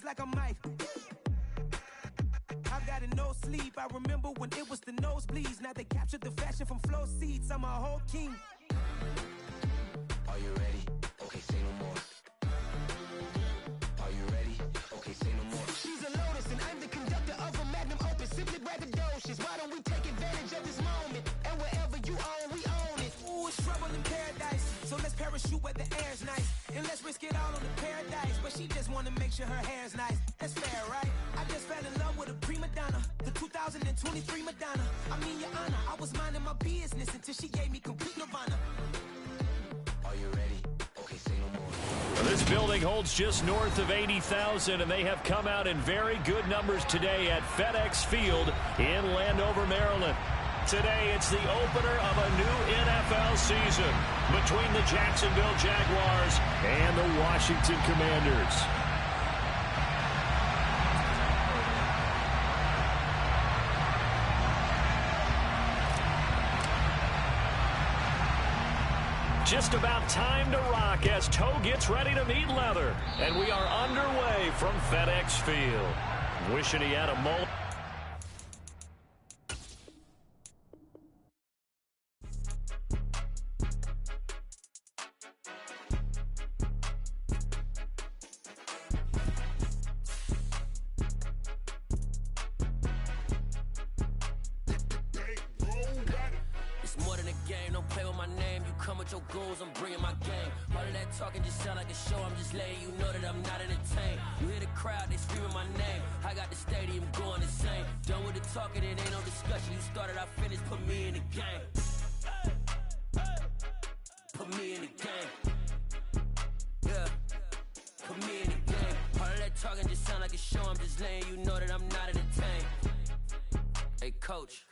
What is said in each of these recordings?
like a mic. I've got no sleep. I remember when it was the nosebleeds. Now they captured the fashion from flow seats. I'm a whole king. Are you ready? Okay, say no more. Are you ready? Okay, say no more. She's a lotus and I'm the conductor of a magnum opus. Simply braggadocious. Why don't we take advantage of this moment? And wherever you own, we own it. Ooh, it's trouble in paradise. So let's parachute where the air's nice. And let's risk it all on the paradise. But she just wanna make sure her hair's nice. That's fair, right? I just fell in love with a prima donna. The 2023 Madonna. I mean, your honor, I was minding my business until she gave me complete nirvana. Are you ready? Okay, say no more. Well, this building holds just north of 80,000, and they have come out in very good numbers today at FedEx Field in Landover, Maryland. Today, it's the opener of a new NFL season between the Jacksonville Jaguars and the Washington Commanders. Just about time to rock as toe gets ready to meet leather. And we are underway from FedEx Field. Wishing he had a mullet. Your goals, I'm bringing my game. All of that talking just sound like a show. I'm just letting you know that I'm not entertained. You hear the crowd, they screaming my name. I got the stadium going insane. Done with the talking, it ain't no discussion. You started, I finished, put me in the game. Put me in the game. Yeah, put me in the game. All of that talking just sound like a show. I'm just letting you know that I'm not entertained. Hey, coach.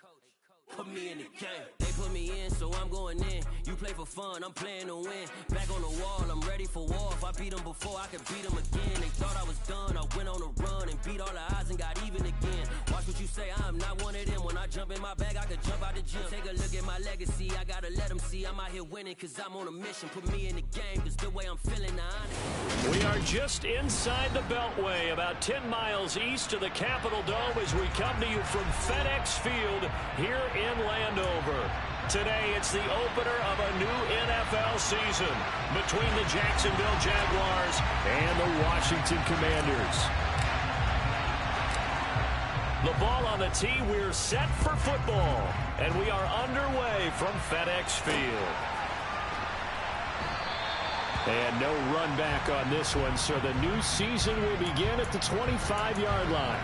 Put me in the game. They put me in, so I'm going in. You play for fun, I'm playing to win. Back on the wall, I'm ready for war. If I beat them before, I could beat them again. They thought I was done, I went on a run and beat all the odds and got even again. Watch what you say, I'm not one of them. When I jump in my bag, I could jump out the gym. Take a look at my legacy, I gotta let them see I'm out here winning, cause I'm on a mission. Put me in the game, cause the way I'm feeling now. We are just inside the Beltway, about 10 miles east of the Capitol Dome as we come to you from FedEx Field here in Landover. Today, it's the opener of a new NFL season between the Jacksonville Jaguars and the Washington Commanders. The ball on the tee, we're set for football, and we are underway from FedEx Field. And no run back on this one, so the new season will begin at the 25-yard line.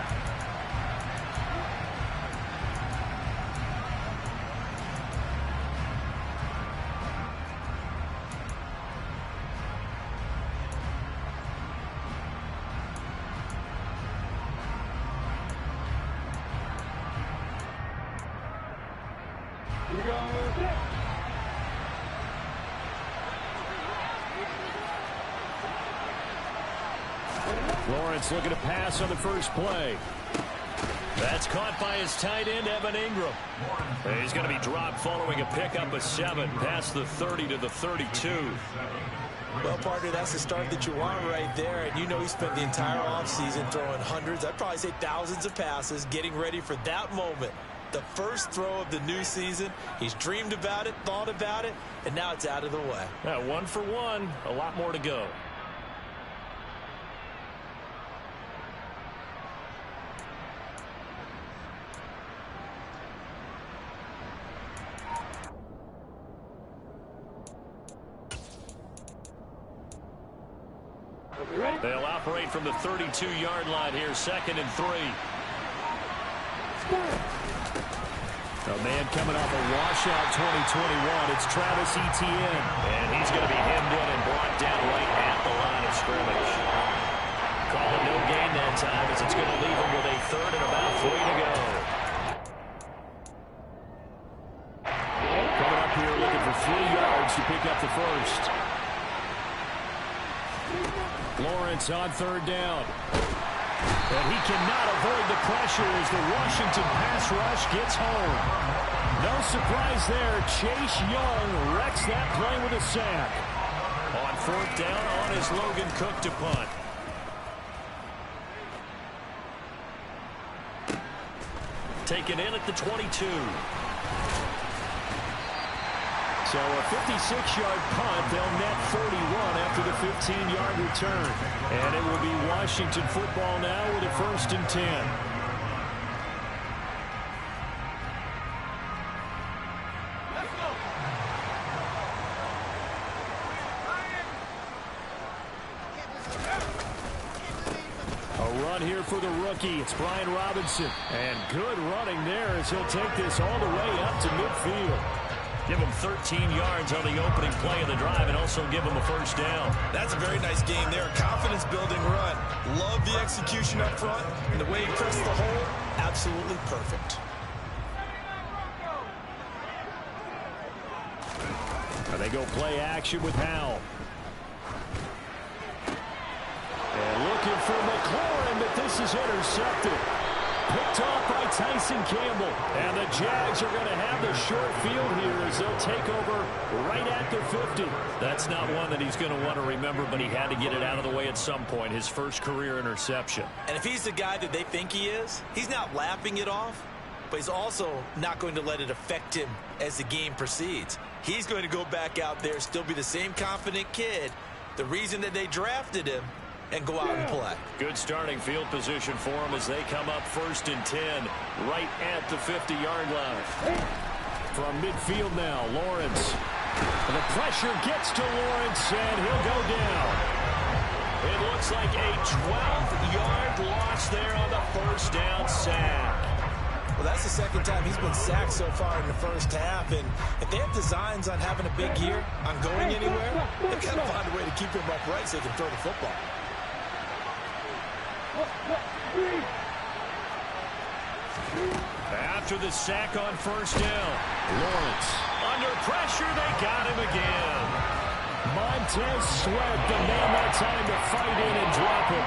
Lawrence looking to pass on the first play. That's caught by his tight end, Evan Ingram. He's going to be dropped following a pickup of 7 past the 30 to the 32. Well, partner, that's the start that you want right there. And you know he spent the entire offseason throwing hundreds, I'd probably say thousands of passes, getting ready for that moment. The first throw of the new season. He's dreamed about it, thought about it, and now it's out of the way. 1 for 1, a lot more to go. They'll operate from the 32-yard line here, 2nd and 3. A man coming off a washout 2021. It's Travis Etienne. And he's going to be hemmed in and brought down right at the line of scrimmage. Calling no gain that time as it's going to leave him with a 3rd and about 3 to go. Coming up here looking for 3 yards to pick up the first. Lawrence on 3rd down. And he cannot avoid the pressure as the Washington pass rush gets home. No surprise there. Chase Young wrecks that play with a sack. On 4th down, on is Logan Cook to punt. taken in at the 22. So a 56-yard punt. They'll net 41 after the 15-yard return. And it will be Washington football now with a 1st and 10. Here for the rookie. It's Brian Robinson. And good running there as he'll take this all the way up to midfield. Give him 13 yards on the opening play of the drive and also give him a 1st down. That's a very nice game there. Confidence-building run. Love the execution up front. And the way he pressed the hole, absolutely perfect. And they go play action with Howell. And looking for McLaurin, but this is intercepted. Picked off by Tyson Campbell. And the Jags are going to have the short field here as they'll take over right at the 50. That's not one that he's going to want to remember, but he had to get it out of the way at some point. His first career interception. And if he's the guy that they think he is, he's not laughing it off, but he's also not going to let it affect him as the game proceeds. He's going to go back out there, still be the same confident kid. The reason that they drafted him, and go out and play. Good starting field position for him as they come up 1st and 10 right at the 50-yard line. From midfield now, Lawrence. And the pressure gets to Lawrence, and he'll go down. It looks like a 12-yard loss there on the 1st down sack. Well, that's the 2nd time he's been sacked so far in the 1st half, and if they have designs on having a big year, on going anywhere, they've got to find a way to keep him upright so they can throw the football. After the sack on 1st down, Lawrence. Under pressure, they got him again. Montez Sweat, the man that time to fight in and drop him.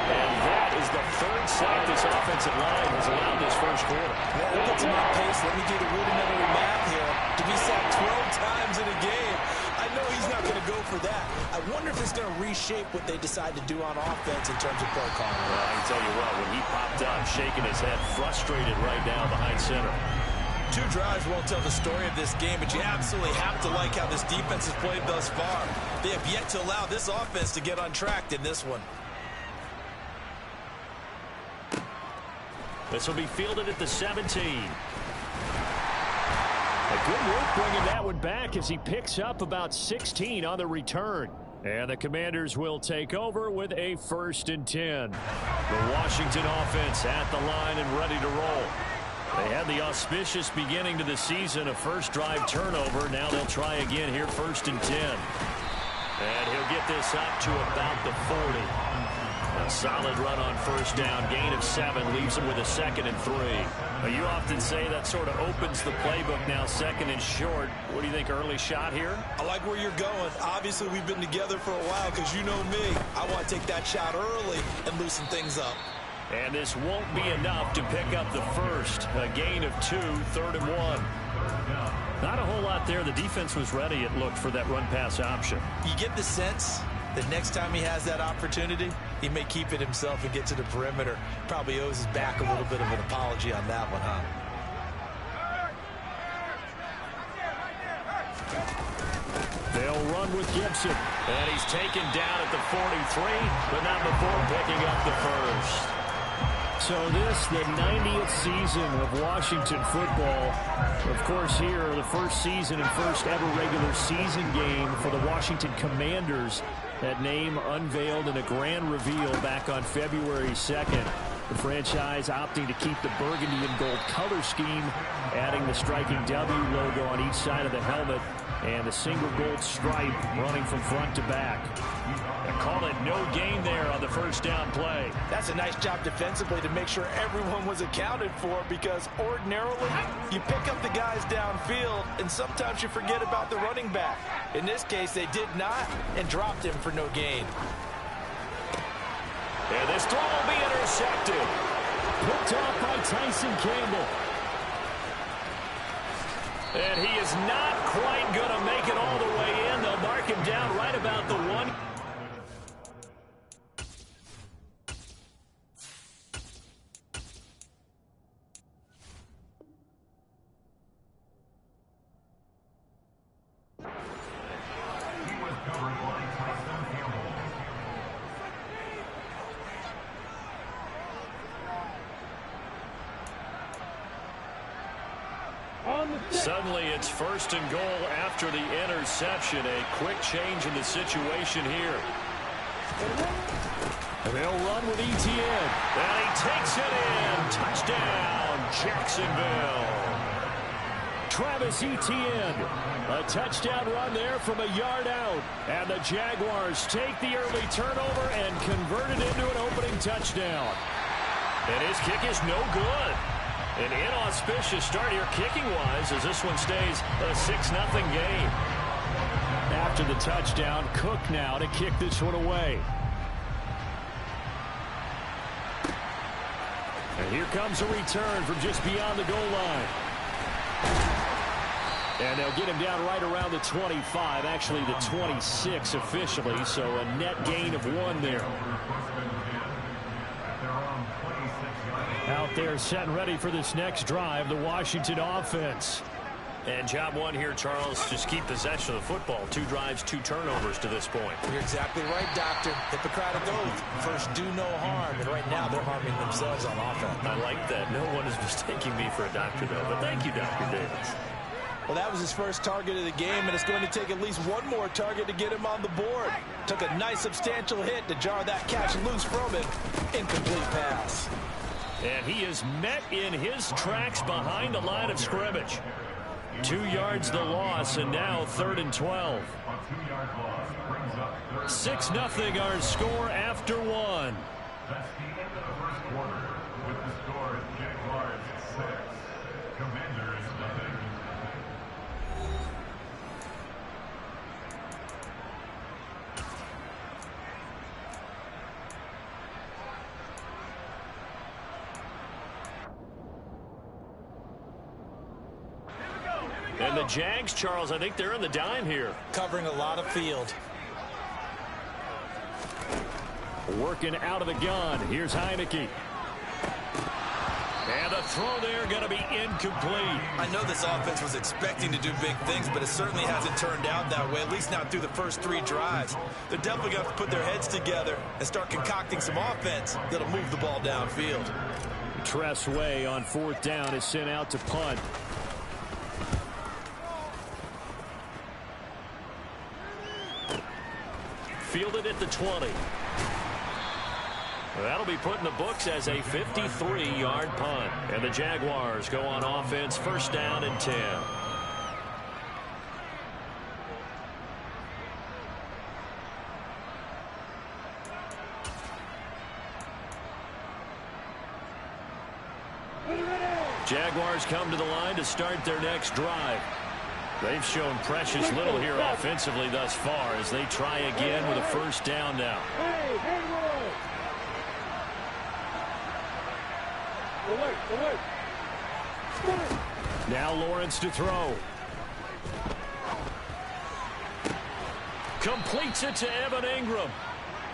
And that is the 3rd sack this offensive line has allowed this 1st quarter. Yeah, that puts him on pace. Let me do the rudimentary math here. To be sacked 12 times in a game, I know he's not going to go for that. I wonder if it's going to reshape what they decide to do on offense in terms of play calling. Well, I can tell you what, when he popped up, shaking his head, frustrated right now behind center. 2 drives won't tell the story of this game, but you absolutely have to like how this defense has played thus far. They have yet to allow this offense to get untracked in this one. This will be fielded at the 17. A good work bringing that one back as he picks up about 16 on the return. And the Commanders will take over with a 1st and 10. The Washington offense at the line and ready to roll. They had the auspicious beginning to the season, a 1st drive turnover. Now they'll try again here, 1st and 10. And he'll get this up to about the 40. A solid run on 1st down, gain of 7, leaves him with a 2nd and 3. Now, you often say that sort of opens the playbook now, 2nd and short. What do you think, early shot here? I like where you're going. Obviously, we've been together for a while because you know me. I want to take that shot early and loosen things up. And this won't be enough to pick up the 1st. A gain of 2, 3rd and 1. Not a whole lot there. The defense was ready, it looked, for that run-pass option. You get the sense that next time he has that opportunity, he may keep it himself and get to the perimeter. Probably owes his back a little bit of an apology on that one, huh? They'll run with Gibson. And he's taken down at the 43, but not before picking up the 1st. So this, the 90th season of Washington football. Of course, here, the 1st season and 1st ever regular season game for the Washington Commanders. That name unveiled in a grand reveal back on February 2nd. The franchise opting to keep the burgundy and gold color scheme, adding the striking W logo on each side of the helmet and the single gold stripe running from front to back. They call it no gain there on the 1st down play. That's a nice job defensively to make sure everyone was accounted for, because ordinarily you pick up the guys downfield and sometimes you forget about the running back. In this case, they did not and dropped him for no gain. And this throw will be intercepted. Picked off by Tyson Campbell. And he is not quite going to make it all the way in. They'll mark him down right about the 1. Suddenly it's 1st and goal after the interception. A quick change in the situation here. They'll run with Etienne. And he takes it in. Touchdown, Jacksonville. Travis Etienne. A touchdown run there from a yard out. And the Jaguars take the early turnover and convert it into an opening touchdown. And his kick is no good. An inauspicious start here kicking-wise as this one stays a 6-0 game. After the touchdown, Cook now to kick this one away. And here comes a return from just beyond the goal line. And they'll get him down right around the 25, actually the 26 officially, so a net gain of 1 there. Out there set and ready for this next drive, the Washington offense. And job 1 here, Charles, just keep possession of the football. 2 drives, 2 turnovers to this point. You're exactly right, Doctor. Hippocratic oath. First, do no harm. And right now, they're harming themselves on offense. I like that. No one is mistaking me for a doctor, though. But thank you, Dr. Davis. Well, that was his first target of the game, and it's going to take at least 1 more target to get him on the board. Took a nice substantial hit to jar that catch loose from him. Incomplete pass. And he is met in his tracks behind the line of scrimmage. 2 yards the loss, and now 3rd and 12. 6-0 our score after 1. That's the end of the first quarter with the score Jaguars 6, Commanders 0. And the Jags, Charles, I think they're in the dime here. Covering a lot of field. Working out of the gun. Here's Heineke. And the throw there going to be incomplete. I know this offense was expecting to do big things, but it certainly hasn't turned out that way, at least not through the first 3 drives. They're definitely going to have to put their heads together and start concocting some offense that'll move the ball downfield. Tress Way on 4th down is sent out to punt. Fielded at the 20. That'll be put in the books as a 53-yard punt. And the Jaguars go on offense, 1st down and 10. Jaguars come to the line to start their next drive. They've shown precious little here offensively thus far as they try again with a 1st down now. Now Lawrence to throw. Completes it to Evan Ingram.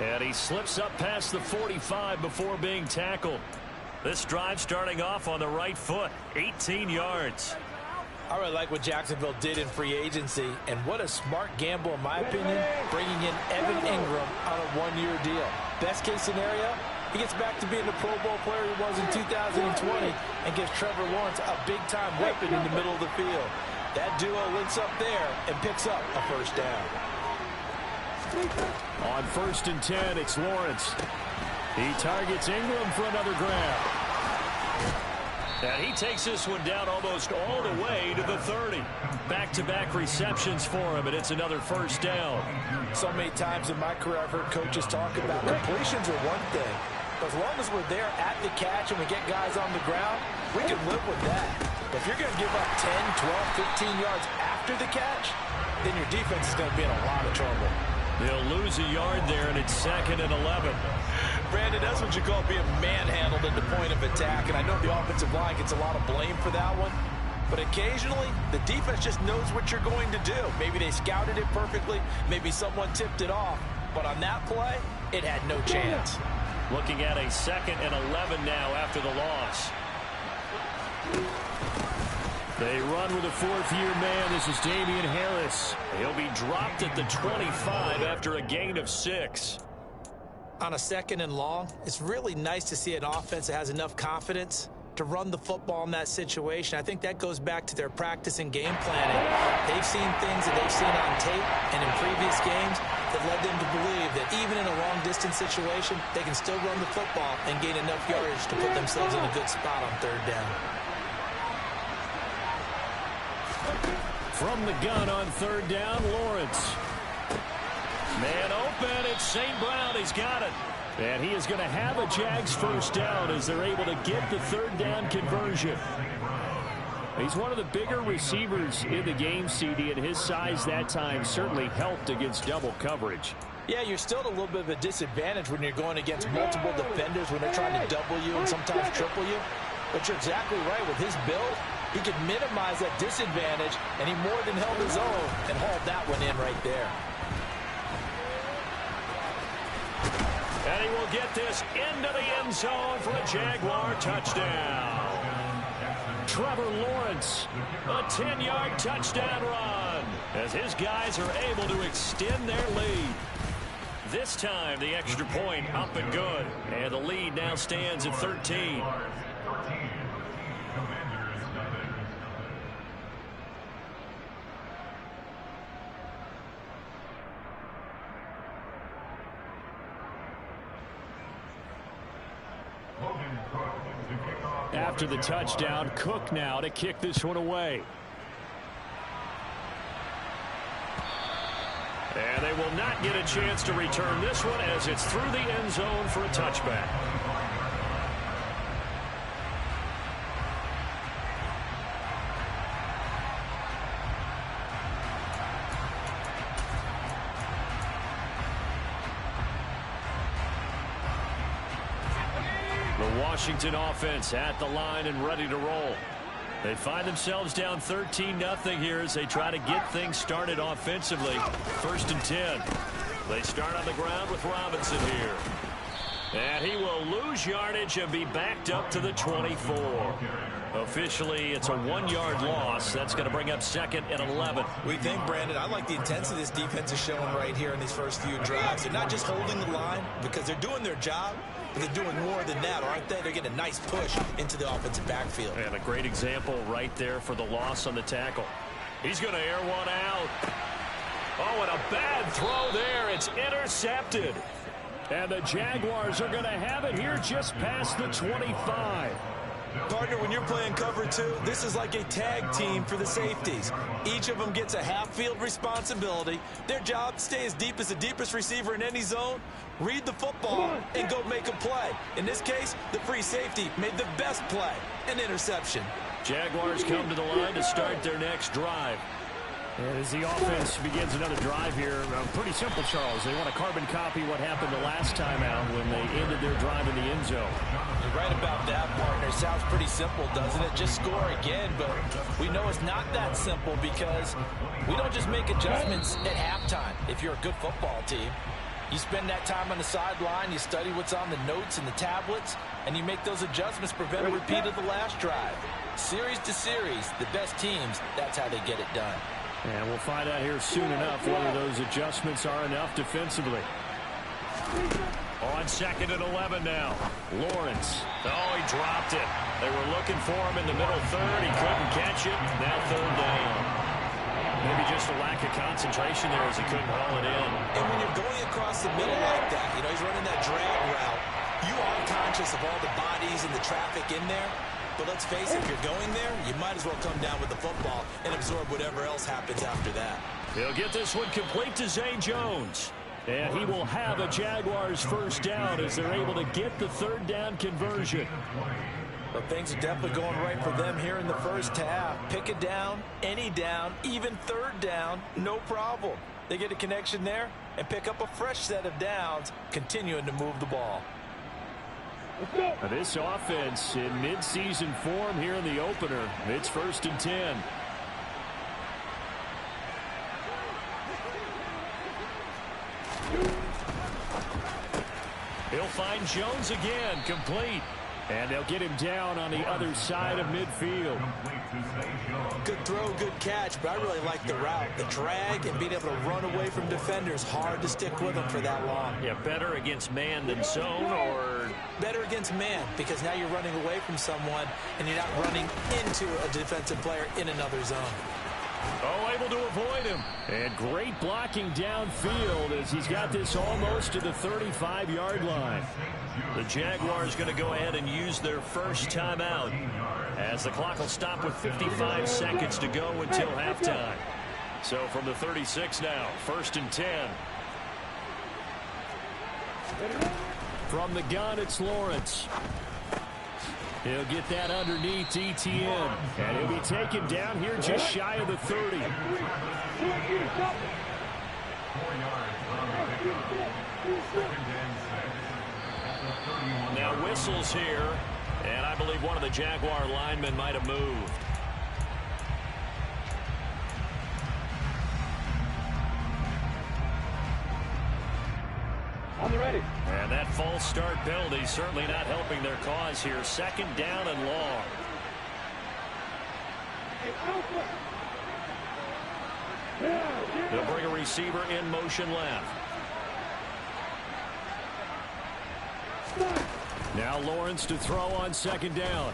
And he slips up past the 45 before being tackled. This drive starting off on the right foot, 18 yards. I really like what Jacksonville did in free agency, and what a smart gamble, in my opinion, bringing in Evan Ingram on a 1-year deal. Best case scenario, he gets back to being the Pro Bowl player he was in 2020 and gives Trevor Lawrence a big-time weapon in the middle of the field. That duo links up there and picks up a 1st down. On 1st and 10, it's Lawrence. He targets Ingram for another grab. And he takes this one down almost all the way to the 30. Back-to-back receptions for him, and it's another 1st down. So many times in my career I've heard coaches talk about completions are one thing. But as long as we're there at the catch and we get guys on the ground, we can live with that. But if you're going to give up 10, 12, 15 yards after the catch, then your defense is going to be in a lot of trouble. They'll lose a yard there, and it's 2nd and 11. Brandon, that's what you call being manhandled at the point of attack, and I know the offensive line gets a lot of blame for that one. But occasionally, the defense just knows what you're going to do. Maybe they scouted it perfectly. Maybe someone tipped it off. But on that play, it had no chance. Looking at a 2nd and 11 now after the loss. They run with a 4th-year man. This is Damian Harris. He'll be dropped at the 25 after a gain of 6. On a 2nd and long, it's really nice to see an offense that has enough confidence to run the football in that situation. I think that goes back to their practice and game planning. They've seen things that they've seen on tape and in previous games that led them to believe that even in a long-distance situation, they can still run the football and gain enough yardage to put themselves in a good spot on third down. From the gun on third down, Lawrence. Man open, it's St. Brown. He's got it. And he is going to have a Jags first down as they're able to get the third down conversion. He's one of the bigger receivers in the game, CD, and his size that time certainly helped against double coverage. Yeah, you're still at a little bit of a disadvantage when you're going against multiple defenders, when they're trying to double you and sometimes triple you. But you're exactly right. With his build, he could minimize that disadvantage, and he more than held his own and hauled that one in right there. And he will get this into the end zone for a Jaguar touchdown. Trevor Lawrence, a 10-yard touchdown run as his guys are able to extend their lead. This time, the extra point up and good. And the lead now stands at 13. After the touchdown, Cook now to kick this one away. And they will not get a chance to return this one as it's through the end zone for a touchback. The Washington offense at the line and ready to roll. They find themselves down 13-0 here as they try to get things started offensively. 1st and 10. They start on the ground with Robinson here. And he will lose yardage and be backed up to the 24. Officially, it's a 1-yard loss. That's going to bring up 2nd and 11. We think, Brandon, I like the intensity this defense is showing right here in these first few drives. They're not just holding the line because they're doing their job, but they're doing more than that, aren't they? They're getting a nice push into the offensive backfield. And a great example right there for the loss on the tackle. He's going to air one out. Oh, and a bad throw there. It's intercepted. And the Jaguars are going to have it here just past the 25. Partner, when you're playing cover two, this is like a tag team for the safeties. Each of them gets a half-field responsibility. Their job, stay as deep as the deepest receiver in any zone, read the football, and go make a play. In this case, the free safety made the best play, an interception. Jaguars come to the line to start their next drive. As the offense begins another drive here, pretty simple, Charles. They want to carbon copy what happened the last time out when they ended their drive in the end zone. You're right about that, partner. Sounds pretty simple, doesn't it? Just score again, but we know it's not that simple because we don't just make adjustments at halftime if you're a good football team. You spend that time on the sideline, you study what's on the notes and the tablets, and you make those adjustments, prevent a repeat of the last drive. Series to series, the best teams, that's how they get it done. And we'll find out here soon enough whether those adjustments are enough defensively. On 2nd and 11 now. Lawrence. Oh, he dropped it. They were looking for him in the middle third. He couldn't catch it. Now 3rd down. Maybe just a lack of concentration there as he couldn't haul it in. And when you're going across the middle like that, you know, he's running that drag route, you are conscious of all the bodies and the traffic in there. But let's face it, if you're going there, you might as well come down with the football and absorb whatever else happens after that. He'll get this one complete to Zay Jones. And he will have a Jaguars first down as they're able to get the 3rd down conversion. But things are definitely going right for them here in the first half. Pick a down, any down, even 3rd down, no problem. They get a connection there and pick up a fresh set of downs, continuing to move the ball. Now this offense in midseason form here in the opener. It's 1st and 10. He'll find Jones again, complete. And they'll get him down on the other side of midfield. Good throw, good catch, but I really like the route. The drag and being able to run away from defenders. Hard to stick with them for that long. Yeah, better against man than zone, or better against man because now you're running away from someone and you're not running into a defensive player in another zone. Oh, able to avoid him. And great blocking downfield as he's got this almost to the 35-yard line. The Jaguars going to go ahead and use their first timeout as the clock will stop with 55 seconds to go until halftime. So from the 36 now, 1st and 10. From the gun, it's Lawrence. He'll get that underneath ETN. And he'll be taken down here just shy of the 30. 4 yards on the pickup. 2nd and 6. Now whistles here, and I believe one of the Jaguar linemen might have moved. On the ready. And that false start penalty certainly not helping their cause here. 2nd down and long. They'll bring a receiver in motion left. Now Lawrence to throw on 2nd down.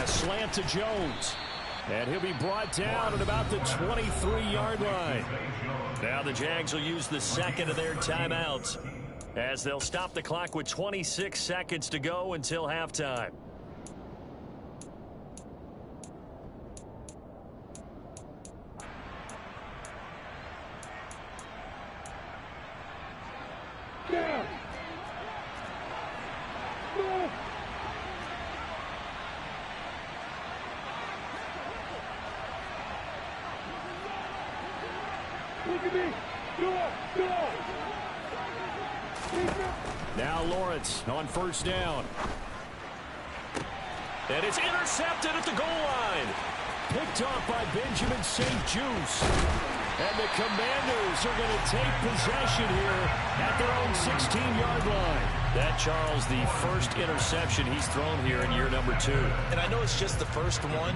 A slant to Jones. And he'll be brought down at about the 23-yard line. Now the Jags will use the 2nd of their timeouts as they'll stop the clock with 26 seconds to go until halftime. Down. Look at me. Go. Now Lawrence on 1st down. And it's intercepted at the goal line. Picked off by Benjamin St-Juste. And the Commanders are going to take possession here at their own 16-yard line. That, Charles, the first interception he's thrown here in year number 2. And I know it's just the first one,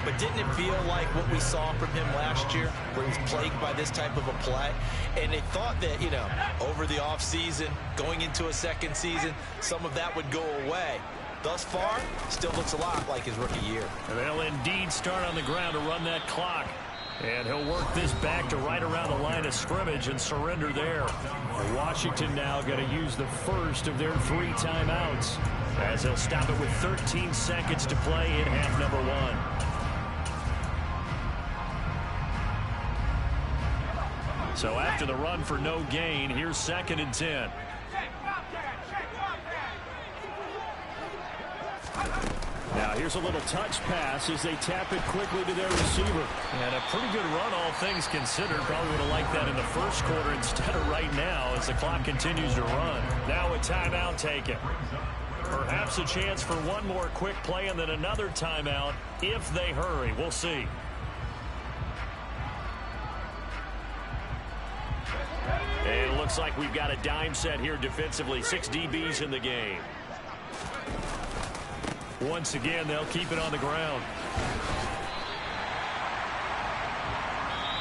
but didn't it feel like what we saw from him last year, where he was plagued by this type of a play? And they thought that, you know, over the offseason, going into a second season, some of that would go away. Thus far, still looks a lot like his rookie year. And they'll indeed start on the ground to run that clock. And he'll work this back to right around the line of scrimmage and surrender there. Washington now going to use the first of their 3 timeouts as they'll stop it with 13 seconds to play in half number 1. So after the run for no gain, here's 2nd and 10. Now here's a little touch pass as they tap it quickly to their receiver. And a pretty good run, all things considered. Probably would have liked that in the first quarter instead of right now as the clock continues to run. Now a timeout taken. Perhaps a chance for one more quick play and then another timeout if they hurry. We'll see. And it looks like we've got a dime set here defensively. 6 DBs in the game. Once again, they'll keep it on the ground.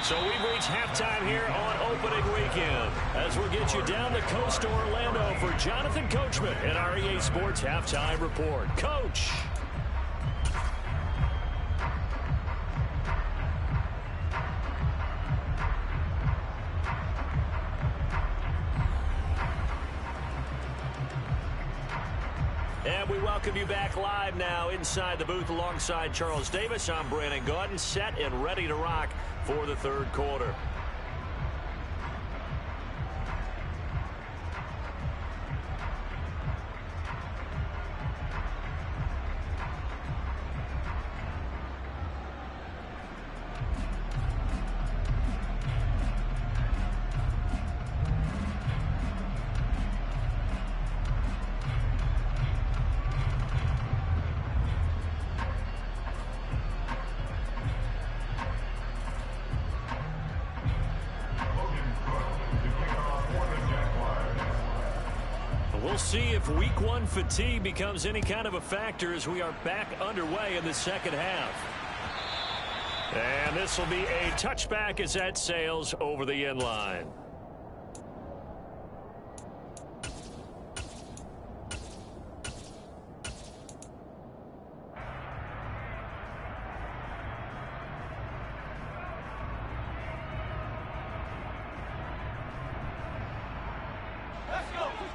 So we've reached halftime here on opening weekend as we'll get you down the coast to Orlando for Jonathan Coachman and our EA Sports Halftime Report. Coach. And we welcome you back live now inside the booth alongside Charles Davis. I'm Brandon Gaudin, set and ready to rock for the 3rd quarter. We'll see if week 1 fatigue becomes any kind of a factor as we are back underway in the second half. And this will be a touchback as that sails over the end line.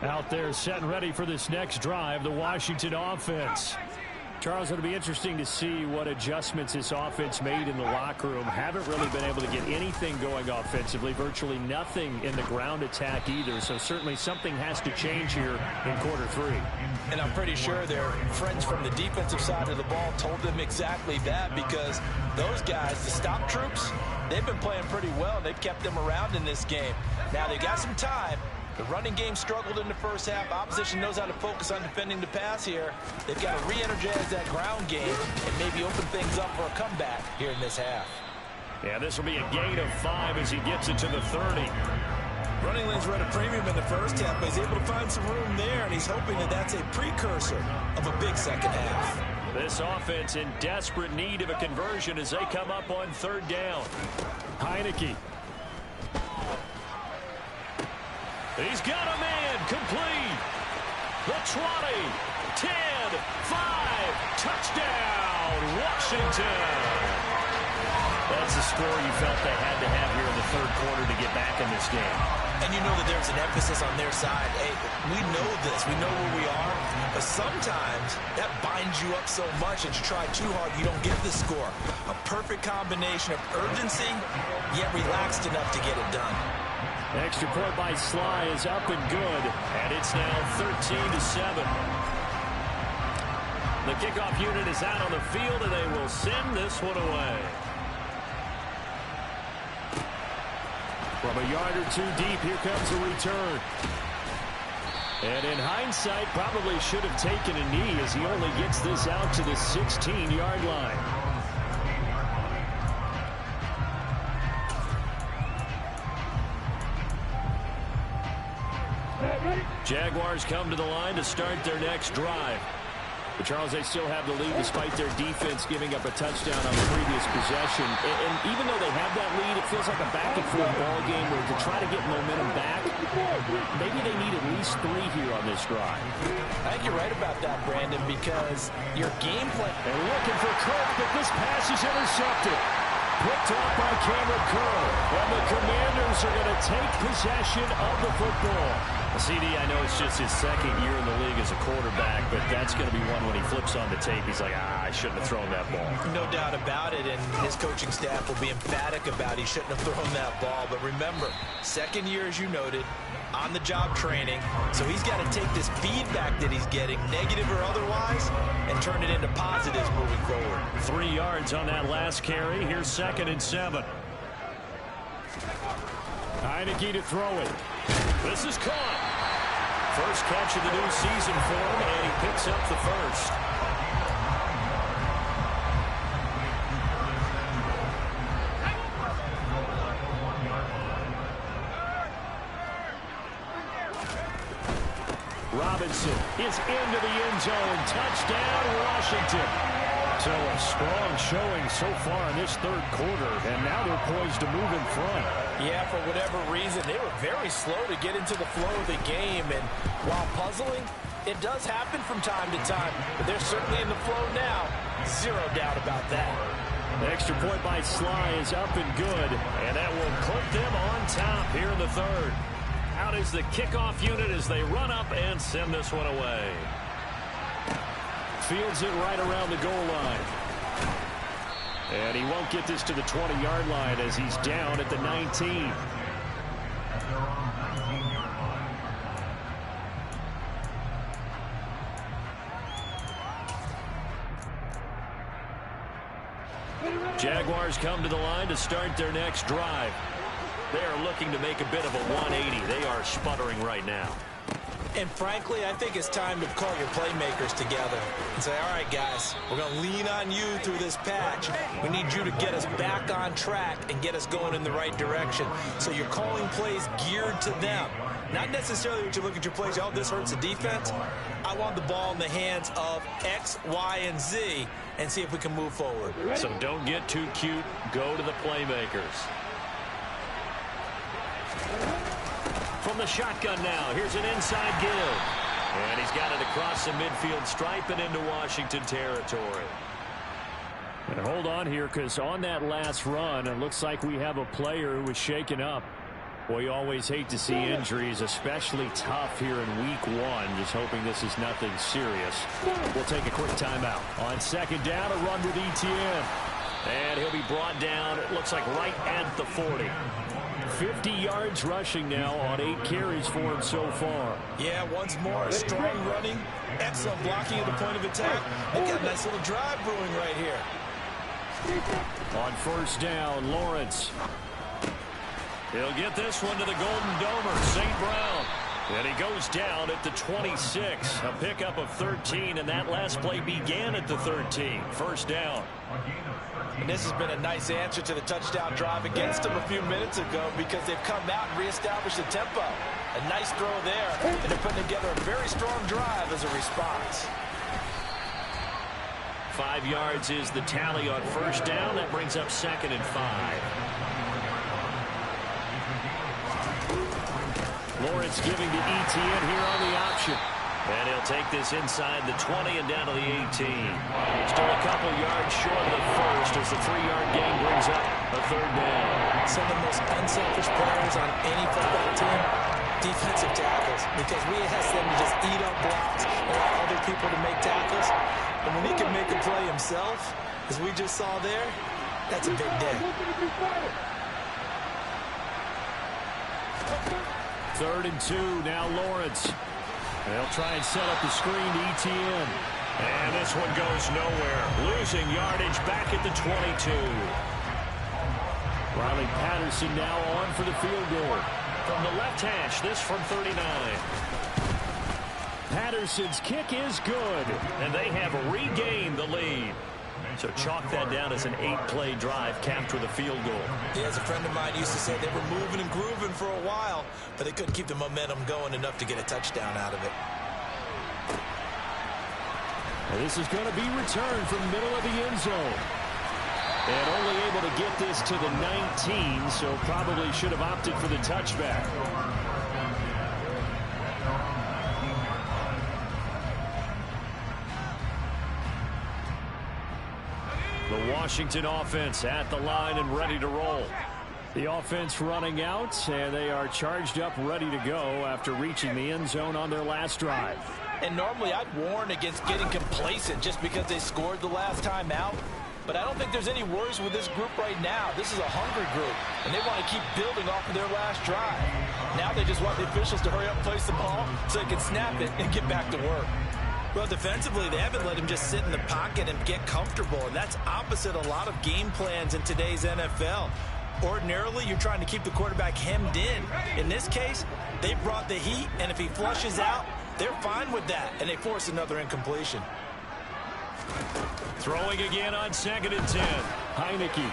Out there set and ready for this next drive, the Washington offense. Charles, it'll be interesting to see what adjustments this offense made in the locker room. Haven't really been able to get anything going offensively, virtually nothing in the ground attack either. So certainly something has to change here in quarter 3. And I'm pretty sure their friends from the defensive side of the ball told them exactly that, because those guys, the stop troops, they've been playing pretty well, and they've kept them around in this game. Now they've got some time. The running game struggled in the first half. Opposition knows how to focus on defending the pass here. They've got to re-energize that ground game and maybe open things up for a comeback here in this half. Yeah, this will be a gain of 5 as he gets it to the 30. Running lanes were at a premium in the first half, but he's able to find some room there, and he's hoping that that's a precursor of a big second half. This offense in desperate need of a conversion as they come up on 3rd down. Heineke. He's got a man complete. The 20, 10, 5, touchdown, Washington. That's the score you felt they had to have here in the 3rd quarter to get back in this game. And you know that there's an emphasis on their side. Hey, we know this. We know where we are. But sometimes that binds you up so much that you try too hard, you don't get the score. A perfect combination of urgency, yet relaxed enough to get it done. Extra point by Sly is up and good, and it's now 13-7. The kickoff unit is out on the field, and they will send this one away. From a yard or 2 deep, here comes a return. And in hindsight, probably should have taken a knee as he only gets this out to the 16-yard line. Jaguars come to the line to start their next drive. But Charles, they still have the lead despite their defense giving up a touchdown on the previous possession. And even though they have that lead, it feels like a back-and-forth ball game where to try to get momentum back, maybe they need at least 3 here on this drive. I think you're right about that, Brandon, because your game plan... And looking for Kirk, but this pass is intercepted. Picked off by Cameron Curl. And the Commanders are going to take possession of the football. CD, I know it's just his 2nd year in the league as a quarterback, but that's going to be one when he flips on the tape. He's like, I shouldn't have thrown that ball. No doubt about it, and his coaching staff will be emphatic about he shouldn't have thrown that ball. But remember, 2nd year, as you noted, on-the-job training. So he's got to take this feedback that he's getting, negative or otherwise, and turn it into positives moving forward. 3 yards on that last carry. Here's 2nd and 7. Heineke to throw it. This is caught. First catch of the new season for him, and he picks up the first. Robinson is into the end zone. Touchdown, Washington. So a strong showing so far in this 3rd quarter, and now they're poised to move in front. Yeah, for whatever reason, they were very slow to get into the flow of the game, and while puzzling, it does happen from time to time, but they're certainly in the flow now. 0 doubt about that. The extra point by Sly is up and good, and that will put them on top here in the 3rd. Out is the kickoff unit as they run up and send this one away. Fields it right around the goal line. And he won't get this to the 20-yard line as he's down at the 19. Jaguars come to the line to start their next drive. They are looking to make a bit of a 180. They are sputtering right now. And frankly, I think it's time to call your playmakers together and say, all right, guys, we're going to lean on you through this patch. We need you to get us back on track and get us going in the right direction. So you're calling plays geared to them. Not necessarily that you look at your plays, oh, this hurts the defense. I want the ball in the hands of X, Y, and Z and see if we can move forward. So don't get too cute. Go to the playmakers. From the shotgun now, here's an inside give. And he's got it across the midfield stripe and into Washington territory. And hold on here, because on that last run, it looks like we have a player who was shaken up. Well, you always hate to see injuries, especially tough here in week 1. Just hoping this is nothing serious. We'll take a quick timeout. On second down, a run with Etienne. And he'll be brought down, it looks like right at the 40. 50 yards rushing now on 8 carries for him so far. Yeah, once more, strong running, excellent blocking at the point of attack. They've got a nice little drive brewing right here. On first down, Lawrence. He'll get this one to the Golden Domer, St. Brown. And he goes down at the 26. A pickup of 13, and that last play began at the 13. First down. And this has been a nice answer to the touchdown drive against them a few minutes ago because they've come out and reestablished the tempo. A nice throw there, and they're putting together a very strong drive as a response. 5 yards is the tally on first down. That brings up 2nd and 5. Lawrence giving to Etienne here on the option. And he'll take this inside the 20 and down to the 18. Still a couple yards short of the first as the 3-yard gain brings up a third down. Some of the most unselfish players on any football team, defensive tackles, because we ask them to just eat up blocks, allow other people to make tackles. And when he can make a play himself, as we just saw there, that's a big day. 3rd and 2, now Lawrence. They'll try and set up the screen to Etienne. And this one goes nowhere. Losing yardage back at the 22. Riley Patterson now on for the field goal. From the left hash, this from 39. Patterson's kick is good. And they have regained the lead. So chalk that down as an 8-play drive capped with a field goal. Yeah, as a friend of mine used to say, they were moving and grooving for a while, but they couldn't keep the momentum going enough to get a touchdown out of it. And this is going to be returned from the middle of the end zone. And only able to get this to the 19, so probably should have opted for the touchback. The Washington offense at the line and ready to roll. The offense running out, and they are charged up, ready to go after reaching the end zone on their last drive. And normally I'd warn against getting complacent just because they scored the last time out. But I don't think there's any worries with this group right now. This is a hungry group, and they want to keep building off of their last drive. Now they just want the officials to hurry up and place the ball so they can snap it and get back to work. Well, defensively, they haven't let him just sit in the pocket and get comfortable, and that's opposite a lot of game plans in today's NFL. Ordinarily, you're trying to keep the quarterback hemmed in. In this case, they brought the heat, and if he flushes out, they're fine with that, and they force another incompletion. Throwing again on 2nd and 10. Heineke.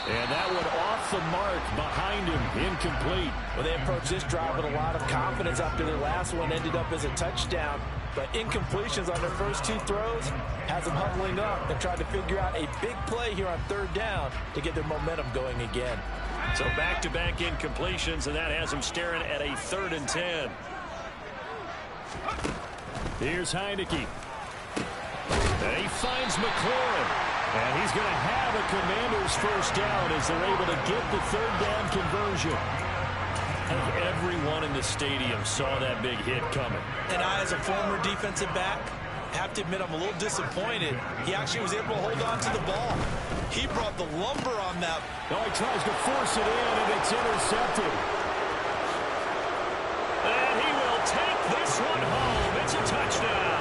And that one off the mark behind him, incomplete. Well, they approached this drive with a lot of confidence after their last one ended up as a touchdown. But incompletions on their first 2 throws has them huddling up and trying to figure out a big play here on 3rd down to get their momentum going again. So back-to-back incompletions, and that has them staring at a 3rd and 10. Here's Heineke. And he finds McLaurin. And he's going to have a Commanders first down as they're able to get the 3rd down conversion. I think everyone in the stadium saw that big hit coming. And I, as a former defensive back, have to admit I'm a little disappointed. He actually was able to hold on to the ball. He brought the lumber on that. Oh, he tries to force it in, and it's intercepted. And he will take this one home. It's a touchdown.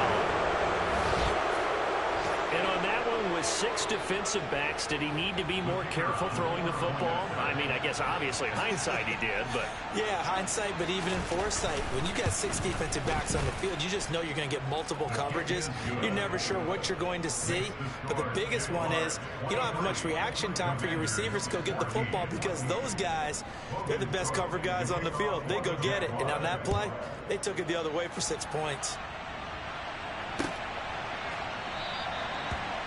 And on that one, with 6 defensive backs, did he need to be more careful throwing the football? I mean, I guess obviously hindsight he did, but... Yeah, hindsight, but even in foresight, when you got 6 defensive backs on the field, you just know you're going to get multiple coverages. You're never sure what you're going to see. But the biggest one is you don't have much reaction time for your receivers to go get the football because those guys, they're the best cover guys on the field. They go get it. And on that play, they took it the other way for 6 points.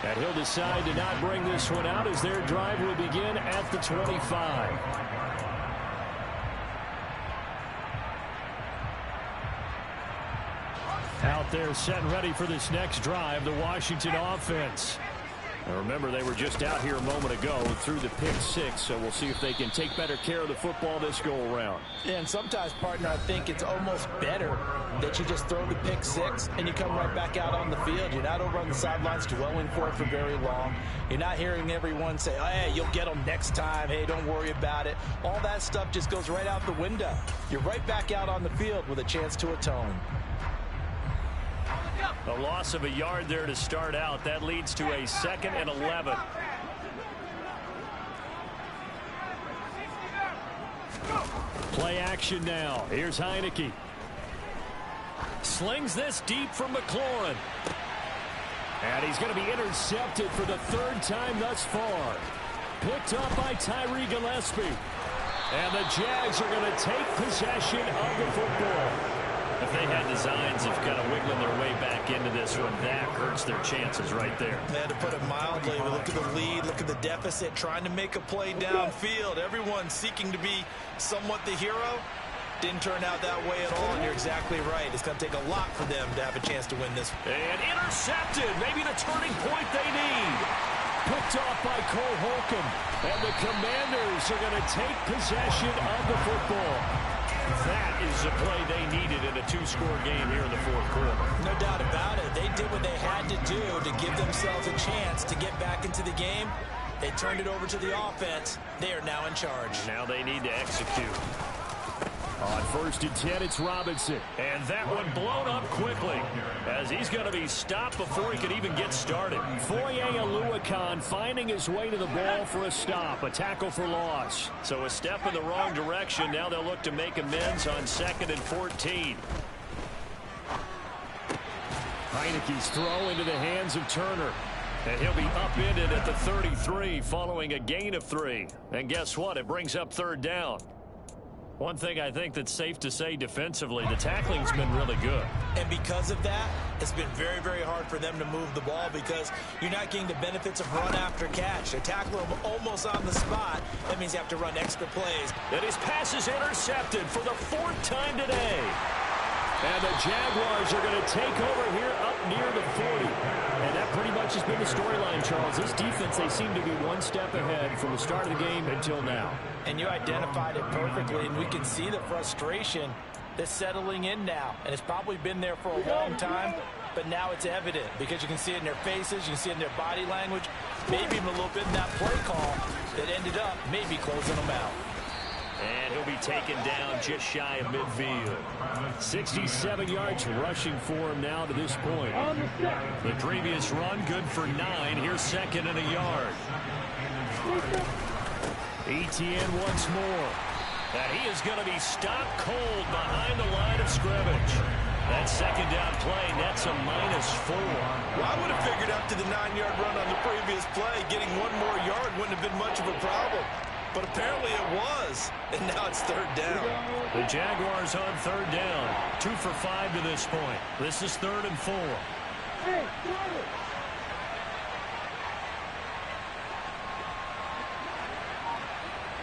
And he'll decide to not bring this one out as their drive will begin at the 25. Out there set and ready for this next drive, the Washington offense. Now remember, they were just out here a moment ago through the pick 6, so we'll see if they can take better care of the football this go-around. Yeah, and sometimes, partner, I think it's almost better that you just throw the pick 6 and you come right back out on the field. You're not over on the sidelines dwelling for it for very long. You're not hearing everyone say, oh, hey, you'll get them next time. Hey, don't worry about it. All that stuff just goes right out the window. You're right back out on the field with a chance to atone. A loss of a yard there to start out. That leads to a 2nd and 11. Play action now. Here's Heineke. Slings this deep from McLaurin. And he's going to be intercepted for the 3rd time thus far. Picked up by Tyree Gillespie. And the Jags are going to take possession of the football. If they had designs of kind of wiggling their way back into this one, that hurts their chances right there. They had to put it mildly. Look at the lead, look at the deficit, trying to make a play downfield. Everyone seeking to be somewhat the hero. Didn't turn out that way at all, and you're exactly right. It's going to take a lot for them to have a chance to win this. And intercepted, maybe the turning point they need. Picked off by Cole Holcomb, and the Commanders are going to take possession of the football. That is the play they needed in a 2-score game here in the 4th quarter. No doubt about it. They did what they had to do to give themselves a chance to get back into the game. They turned it over to the offense. They are now in charge. Now they need to execute. On 1st and 10, it's Robinson. And that one blown up quickly as he's going to be stopped before he could even get started. Foye Oluokun finding his way to the ball for a stop. A tackle for loss. So a step in the wrong direction. Now they'll look to make amends on 2nd and 14. Heineke's throw into the hands of Turner. And he'll be upended at the 33 following a gain of 3. And guess what? It brings up 3rd down. One thing I think that's safe to say defensively, the tackling's been really good. And because of that, it's been very, very hard for them to move the ball because you're not getting the benefits of run after catch. They tackle him almost on the spot. That means you have to run extra plays. And his pass is intercepted for the 4th time today. And the Jaguars are going to take over here up near the 40. And that pretty much has been the storyline, Charles. This defense, they seem to be one step ahead from the start of the game until now. And you identified it perfectly, and we can see the frustration that's settling in now. And it's probably been there for a long time, but now it's evident because you can see it in their faces, you can see it in their body language, maybe even a little bit in that play call that ended up maybe closing them out. And he'll be taken down just shy of midfield. 67 yards rushing for him now to this point. The previous run, good for 9. Here's 2nd and a yard. Etienne once more. And he is going to be stopped cold behind the line of scrimmage. That 2nd down play nets a -4. Well, I would have figured up to the 9-yard run on the previous play. Getting 1 more yard wouldn't have been much of a problem. But apparently it was, and now it's 3rd down. The Jaguars on 3rd down. 2 for 5 to this point. This is 3rd and 4.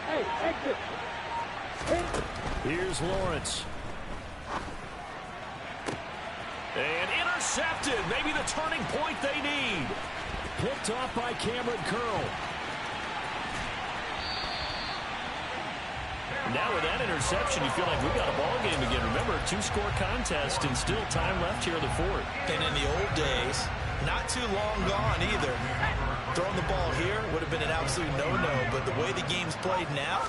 Hey, exit. Here's Lawrence. And intercepted. Maybe the turning point they need. Picked off by Cameron Curl. Now with that interception, you feel like we've got a ball game again. Remember, a 2-score contest and still time left here in the 4th. And in the old days, not too long gone either. Throwing the ball here would have been an absolute no-no, but the way the game's played now,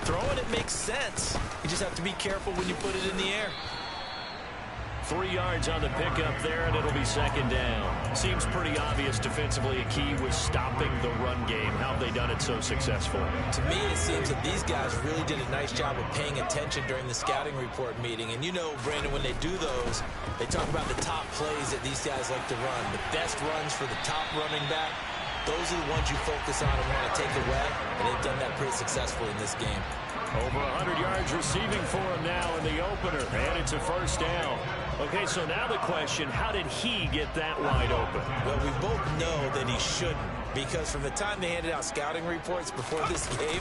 throwing it makes sense. You just have to be careful when you put it in the air. 3 yards on the pickup there, and it'll be 2nd down. Seems pretty obvious defensively a key was stopping the run game. How have they done it so successful? To me, it seems that these guys really did a nice job of paying attention during the scouting report meeting. And you know, Brandon, when they do those, they talk about the top plays that these guys like to run. The best runs for the top running back, those are the ones you focus on and want to take away. And they've done that pretty successfully in this game. Over 100 yards receiving for him now in the opener, and it's a 1st down. Okay, so now the question, how did he get that wide open? Well, we both know that he shouldn't, because from the time they handed out scouting reports before this game,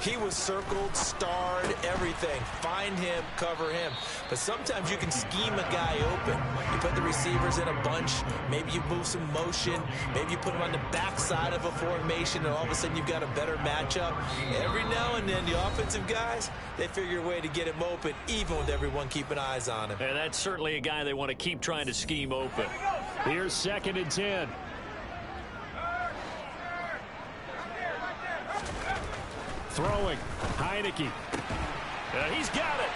He was circled, starred, everything. Find him, cover him. But sometimes you can scheme a guy open. You put the receivers in a bunch. Maybe you move some motion. Maybe you put them on the backside of a formation, and all of a sudden you've got a better matchup. Every now and then, the offensive guys, they figure a way to get him open, even with everyone keeping eyes on him. And that's certainly a guy they want to keep trying to scheme open. Here's 2nd and 10. Throwing. Heineke. He's got it.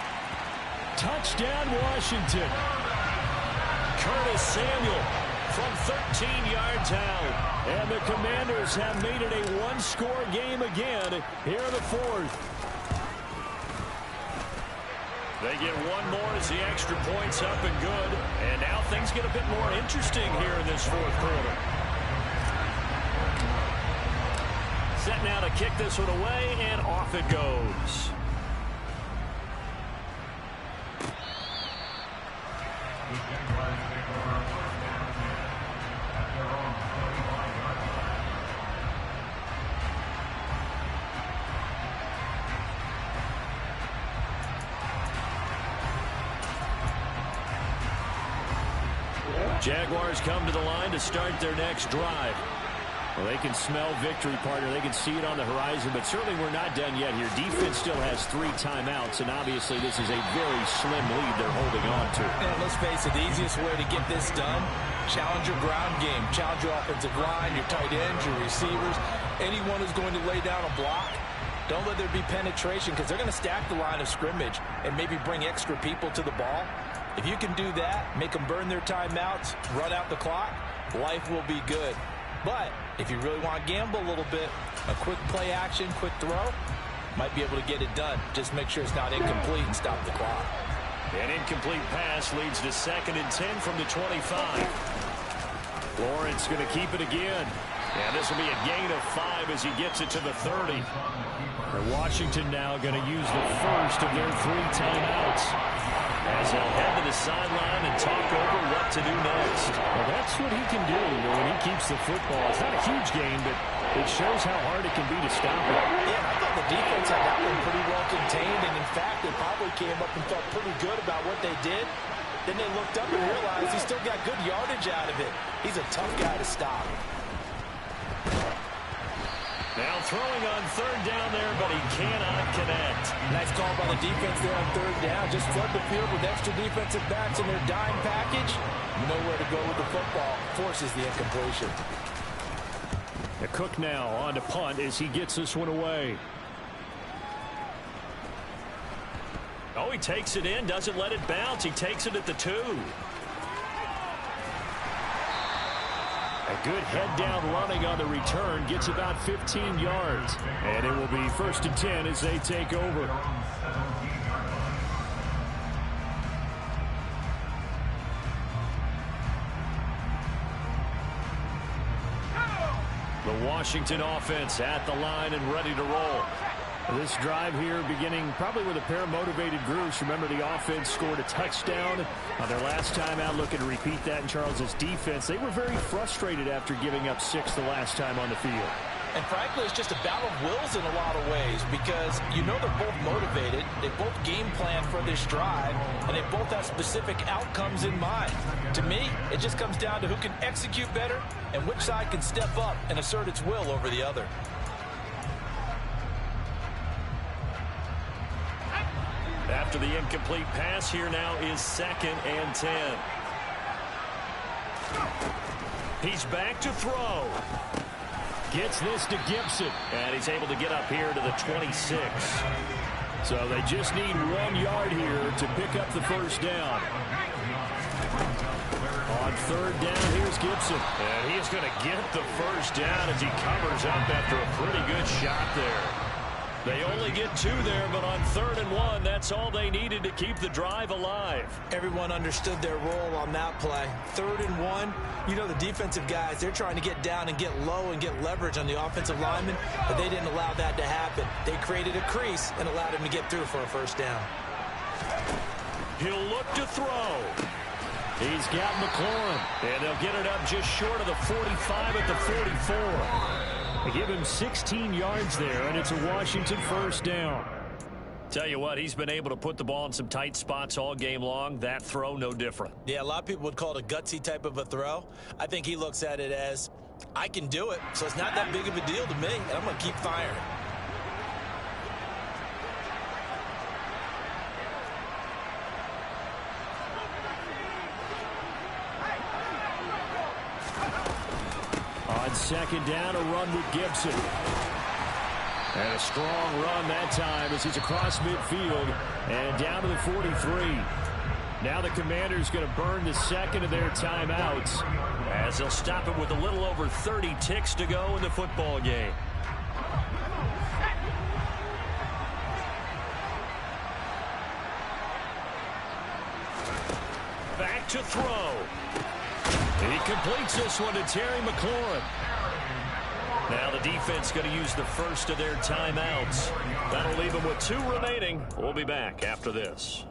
Touchdown, Washington. Curtis Samuel from 13 yards out. And the Commanders have made it a one-score game again here in the 4th. They get one more as the extra point's up and good. And now things get a bit more interesting here in this 4th quarter. Set now to kick this one away, and off it goes. Jaguars come to the line to start their next drive. Well, they can smell victory, partner. They can see it on the horizon, but certainly we're not done yet here. Defense still has 3 timeouts, and obviously this is a very slim lead they're holding on to. And let's face it, the easiest way to get this done, challenge your ground game, challenge your offensive line, your tight ends, your receivers, anyone who's going to lay down a block. Don't let there be penetration, because they're going to stack the line of scrimmage and maybe bring extra people to the ball. If you can do that, make them burn their timeouts, run out the clock, life will be good. But if you really want to gamble a little bit, a quick play action, quick throw, might be able to get it done. Just make sure it's not incomplete and stop the clock. An incomplete pass leads to 2nd and 10 from the 25. Lawrence going to keep it again. And this will be a gain of 5 as he gets it to the 30. And Washington now going to use the first of their 3 timeouts, as he'll head to the sideline and talk over what to do next. Well, that's what he can do when he keeps the football. It's not a huge game, but it shows how hard it can be to stop it. Yeah, I thought the defense had that one pretty well contained, and in fact, they probably came up and felt pretty good about what they did. Then they looked up and realized he still got good yardage out of it. He's a tough guy to stop. Now throwing on 3rd down there, but he cannot connect. Nice call by the defense there on 3rd down. Just flood the field with extra defensive backs in their dime package. You know where to go with the football. Forces the incompletion. The Cook now on to punt as he gets this one away. Oh, he takes it in, doesn't let it bounce. He takes it at the 2. A good head-down running on the return, gets about 15 yards. And it will be 1st and 10 as they take over. The Washington offense at the line and ready to roll. This drive here beginning probably with a pair of motivated groups. Remember, the offense scored a touchdown on their last time out. Looking to repeat that in Charles's defense. They were very frustrated after giving up 6 the last time on the field. And frankly, it's just a battle of wills in a lot of ways, because you know they're both motivated. They both game plan for this drive, and they both have specific outcomes in mind. To me, it just comes down to who can execute better and which side can step up and assert its will over the other. After the incomplete pass, here now is 2nd and 10. He's back to throw. Gets this to Gibson. And he's able to get up here to the 26. So they just need 1 yard here to pick up the 1st down. On 3rd down, here's Gibson. And he is going to get the 1st down as he covers up after a pretty good shot there. They only get 2 there, but on 3rd and 1, that's all they needed to keep the drive alive. Everyone understood their role on that play. 3rd and 1, you know the defensive guys, they're trying to get down and get low and get leverage on the offensive linemen, but they didn't allow that to happen. They created a crease and allowed him to get through for a 1st down. He'll look to throw. He's got McLaurin. And they'll get it up just short of the 45 at the 44. They give him 16 yards there, and it's a Washington first down. Tell you what, he's been able to put the ball in some tight spots all game long. That throw, no different. Yeah, a lot of people would call it a gutsy type of a throw. I think he looks at it as, I can do it, so it's not that big of a deal to me, and I'm going to keep firing. On second down, a run with Gibson. And a strong run that time as he's across midfield and down to the 43. Now the Commanders going to burn the second of their timeouts as they'll stop it with a little over 30 ticks to go in the football game. Back to throw. He completes this one to Terry McLaurin. Now the defense going to use the first of their timeouts. That'll leave them with 2 remaining. We'll be back after this.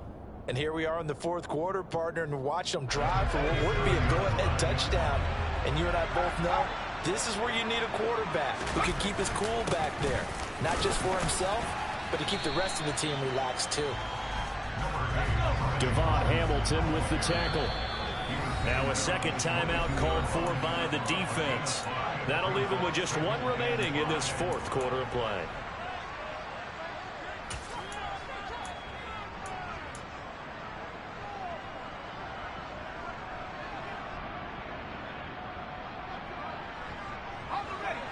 And here we are in the fourth quarter, partner, and watch them drive for what would be a go-ahead touchdown. And you and I both know this is where you need a quarterback who can keep his cool back there. Not just for himself, but to keep the rest of the team relaxed too. Devon Hamilton with the tackle. Now a second timeout called for by the defense. That'll leave them with just 1 remaining in this fourth quarter of play.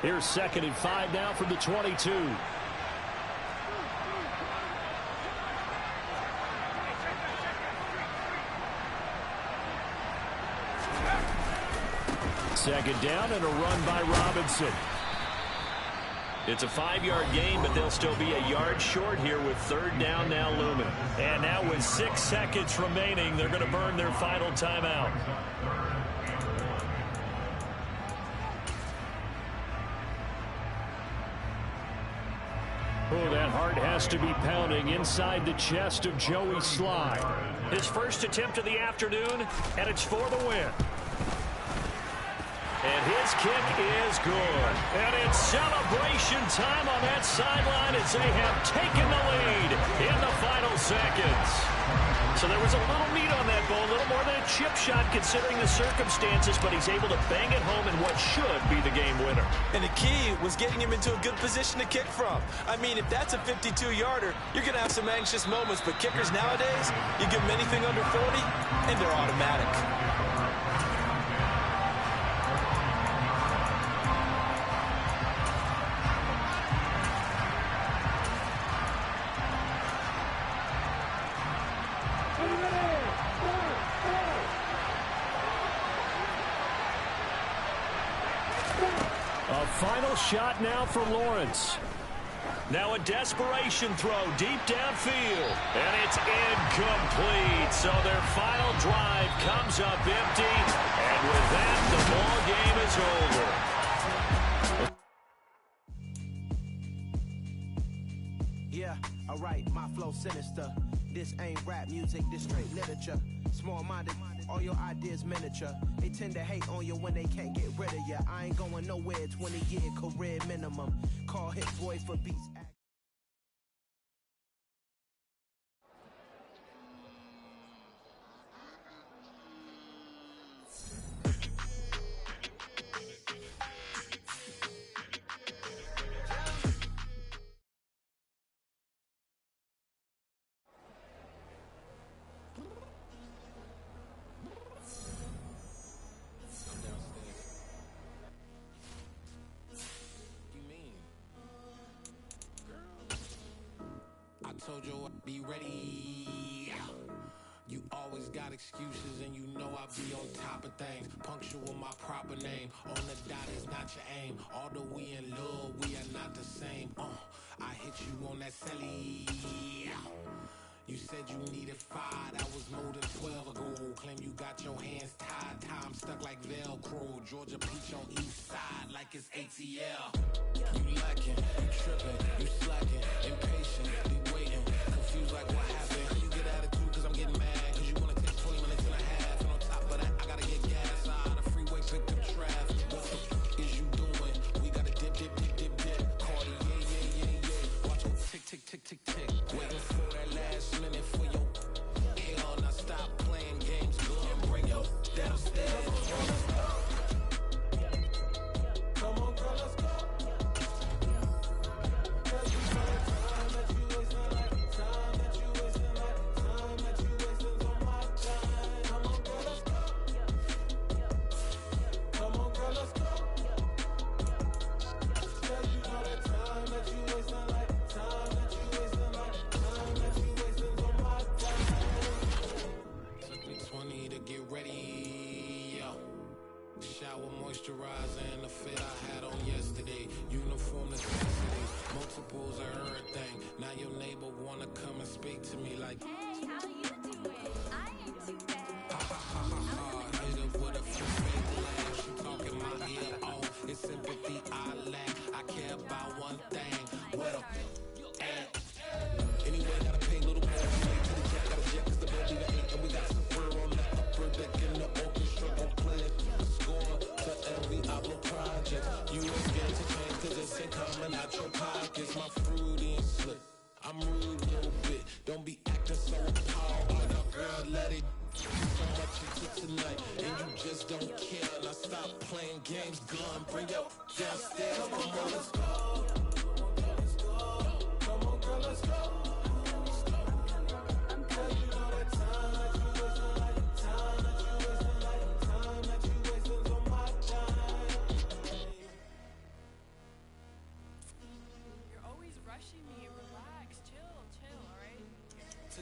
Here's 2nd and 5 now from the 22. Second down and a run by Robinson. It's a 5-yard gain, but they'll still be a yard short here with 3rd down now looming. And now with 6 seconds remaining, they're going to burn their final timeout. Oh, that heart has to be pounding inside the chest of Joey Sly. His first attempt of the afternoon, and it's for the win. And his kick is good. And it's celebration time on that sideline as they have taken the lead in the final seconds. So there was a little meat on that ball, a little more than a chip shot considering the circumstances, but he's able to bang it home in what should be the game winner. And the key was getting him into a good position to kick from. I mean, if that's a 52-yarder, you're going to have some anxious moments, but kickers nowadays, you give them anything under 40, and they're automatic. Final shot now for Lawrence. Now a desperation throw deep downfield. And it's incomplete. So their final drive comes up empty. And with that, the ball game is over. Yeah, alright, my flow sinister. This ain't rap music, this straight literature. Small-minded, all your ideas miniature. They tend to hate on you when they can't get rid of you. I ain't going nowhere, 20-year career minimum. Call Hit Boy for beats. Told you I'd be ready. You always got excuses and you know I be on top of things. Punctual my proper name. On the dot is not your aim. Although we in love, we are not the same. I hit you on that celly. You said you needed 5, that was more than 12 ago. Claim you got your hands tied, time stuck like Velcro. Georgia Peach on east side like it's ATL. You lacking, you tripping, you slacking, impatient, you waiting, confused like what happened. You get attitude cause I'm getting mad, cause you wanna take 20 minutes and a half. And on top of that, I gotta get gas out of the freeway, pick up traffic. What the f is you doing? We gotta dip, dip, dip. your neighbor wanna come and speak to me like, hey, how you doing? I ain't too bad. ha ha ha ha ha. Hit her with a few fake laughs. She talking my ear off. It's sympathy I lack. I care about one thing. Well, anyway, gotta pay a little more. To the jack, gotta jet, cause the boat be the 8. And we got some fur on the upper deck in the orchestra. Gon' play it. Score for every album project. You ain't scared to change, cause this ain't coming out your pockets. My fruity and slick. I'm rude a little bit. Don't be acting so appalled. Like a girl, let it. So much into tonight, and you just don't care. Now stop playing games, gun. Bring your downstairs. Come on, let's go. Come on, girl, let's go.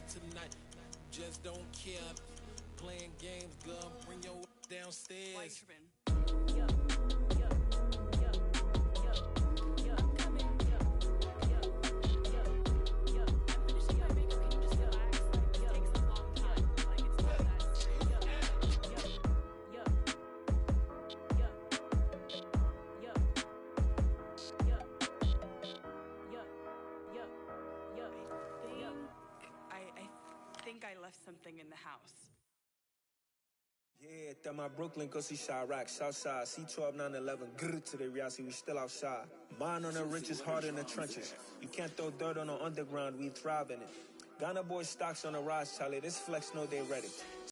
Tonight, just don't care. Playing games, girl, bring your downstairs. I think I left something in the house. Yeah, that my Brooklyn, go see Chirac, Southside, C12, 911, grrr to the reality, we still outside. Mine on the riches, hard in the trenches. You can't throw dirt on the underground, we thrive in it. Ghana boy stocks on the rise, Charlie, this flex know they ready.